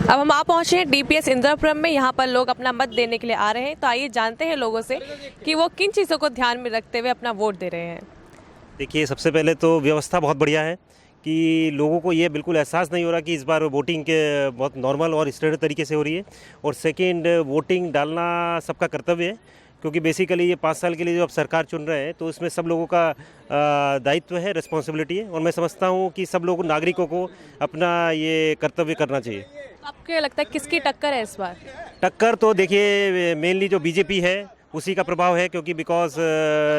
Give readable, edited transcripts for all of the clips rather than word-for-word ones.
अब हम पहुंचे हैं डीपीएस इंदिरापुरम में। यहाँ पर लोग अपना मत देने के लिए आ रहे हैं, तो आइए जानते हैं लोगों से कि वो किन चीज़ों को ध्यान में रखते हुए अपना वोट दे रहे हैं। देखिए, सबसे पहले तो व्यवस्था बहुत बढ़िया है कि लोगों को ये बिल्कुल एहसास नहीं हो रहा कि इस बार वोटिंग के बहुत नॉर्मल और स्टैंडर्ड तरीके से हो रही है। और सेकंड, वोटिंग डालना सबका कर्तव्य है, क्योंकि बेसिकली ये 5 साल के लिए जो अब सरकार चुन रहे हैं तो इसमें सब लोगों का दायित्व है, रिस्पॉन्सिबिलिटी है। और मैं समझता हूँ कि सब लोगों नागरिकों को अपना ये कर्तव्य करना चाहिए। आपको क्या लगता है किसकी टक्कर है इस बार? टक्कर तो देखिए मेनली जो बीजेपी है उसी का प्रभाव है, क्योंकि बिकॉज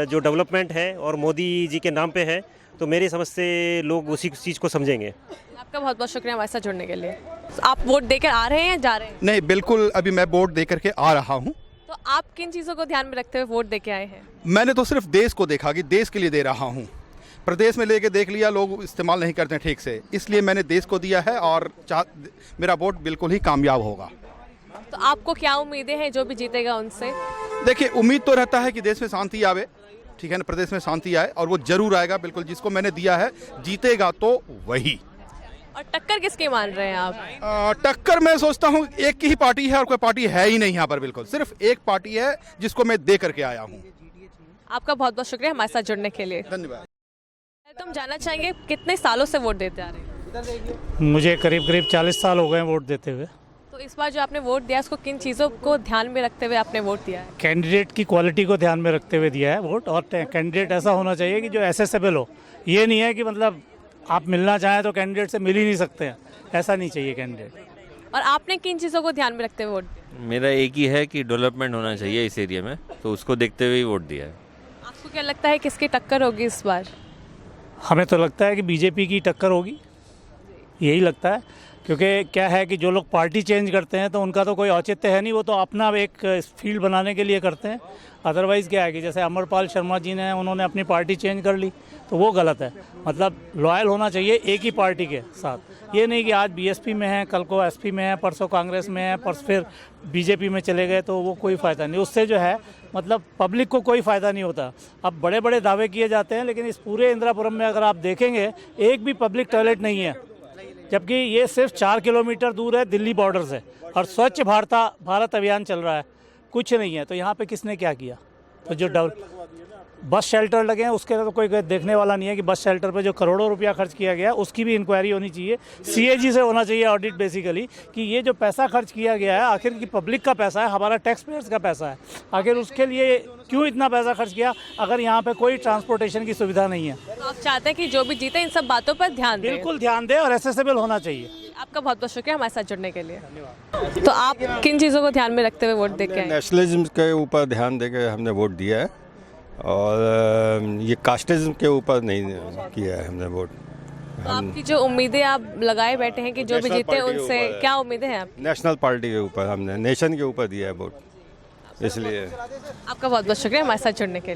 जो डेवलपमेंट है और मोदी जी के नाम पे है, तो मेरी समझ से लोग उसी चीज़ को समझेंगे। आपका बहुत बहुत शुक्रिया हमारे साथ जुड़ने के लिए। आप वोट देकर आ रहे हैं या जा रहे हैं? नहीं, बिल्कुल अभी मैं वोट दे करके आ रहा हूँ। तो आप किन चीज़ों को ध्यान में रखते हुए वोट दे के आए हैं? मैंने तो सिर्फ देश को देखा कि देश के लिए दे रहा हूँ। प्रदेश में लेके देख लिया, लोग इस्तेमाल नहीं करते ठीक से, इसलिए मैंने देश को दिया है और मेरा वोट बिल्कुल ही कामयाब होगा। तो आपको क्या उम्मीदें हैं जो भी जीतेगा उनसे? देखिए, उम्मीद तो रहता है कि देश में शांति आवे, ठीक है ना, प्रदेश में शांति आए, और वो जरूर आएगा। बिल्कुल जिसको मैंने दिया है जीतेगा तो वही। और टक्कर किसकी मान रहे हैं आप? टक्कर मैं सोचता हूँ एक की ही पार्टी है और कोई पार्टी है ही नहीं यहाँ पर। बिल्कुल सिर्फ एक पार्टी है जिसको मैं दे करके आया हूँ। आपका बहुत बहुत शुक्रिया हमारे साथ जुड़ने के लिए। धन्यवाद। तुम जानना चाहेंगे कितने सालों से वोट देते आ रहे हैं? मुझे करीब 40 साल हो गए वोट देते हुए। तो इस बार जो आपने वोट दिया उसको किन चीज़ों को ध्यान में रखते हुए आपने वोट दिया है? कैंडिडेट की क्वालिटी को ध्यान में रखते हुए दिया है वोट। और कैंडिडेट ऐसा होना चाहिए कि जो एसेसेबल हो। ये नहीं है कि मतलब आप मिलना चाहें तो कैंडिडेट से मिल ही नहीं सकते हैं, ऐसा नहीं चाहिए कैंडिडेट। और आपने किन चीज़ों को ध्यान में रखते हुए वोट दिया? मेरा एक ही है कि डेवलपमेंट होना चाहिए इस एरिया में, तो उसको देखते हुए ही वोट दिया है। आपको क्या लगता है किसकी टक्कर होगी इस बार? हमें तो लगता है कि बीजेपी की टक्कर होगी, यही लगता है। क्योंकि क्या है कि जो लोग पार्टी चेंज करते हैं तो उनका तो कोई औचित्य है नहीं, वो तो अपना एक फील्ड बनाने के लिए करते हैं। अदरवाइज़ क्या है कि जैसे अमरपाल शर्मा जी ने, उन्होंने अपनी पार्टी चेंज कर ली, तो वो गलत है। मतलब लॉयल होना चाहिए एक ही पार्टी के साथ। ये नहीं कि आज बीएसपी में है, कल को एसपी में है, परसों कांग्रेस में है, परसों फिर बीजेपी में चले गए, तो वो कोई फ़ायदा नहीं। उससे जो है मतलब पब्लिक को कोई फ़ायदा नहीं होता। अब बड़े बड़े दावे किए जाते हैं, लेकिन इस पूरे इंदिरापुरम में अगर आप देखेंगे एक भी पब्लिक टॉयलेट नहीं है, जबकि ये सिर्फ 4 किलोमीटर दूर है दिल्ली बॉर्डर से, और स्वच्छ भारत अभियान चल रहा है, कुछ नहीं है। तो यहाँ पे किसने क्या किया? तो जो बस शेल्टर लगे हैं उसके तो कोई देखने वाला नहीं है कि बस शेल्टर पे जो करोड़ों रुपया खर्च किया गया उसकी भी इंक्वायरी होनी चाहिए। सीएजी से होना चाहिए ऑडिट बेसिकली, कि ये जो पैसा खर्च किया गया है आखिर की पब्लिक का पैसा है, हमारा टैक्स पेयर्स का पैसा है, आखिर उसके लिए क्यों इतना पैसा खर्च किया अगर यहाँ पे कोई ट्रांसपोर्टेशन की सुविधा नहीं है? तो आप चाहते हैं कि जो भी जीते इन सब बातों पर ध्यान दें? बिल्कुल ध्यान दे और एसेसेबल होना चाहिए। आपका बहुत बहुत शुक्रिया हमारे साथ जुड़ने के लिए। तो आप किन चीज़ों को ध्यान में रखते हुए वोट दे के आए? नेशनलिज्म के ऊपर ध्यान देकर हमने वोट दिया है, और ये कास्टिज्म के ऊपर नहीं किया है हमने वोट। तो आपकी जो उम्मीदें आप लगाए बैठे हैं कि जो भी जीते उनसे क्या उम्मीदें हैं आप? नेशनल पार्टी के ऊपर, हमने नेशन के ऊपर दिया है वोट, इसलिए। आपका बहुत बहुत शुक्रिया हमारे साथ जुड़ने के लिए।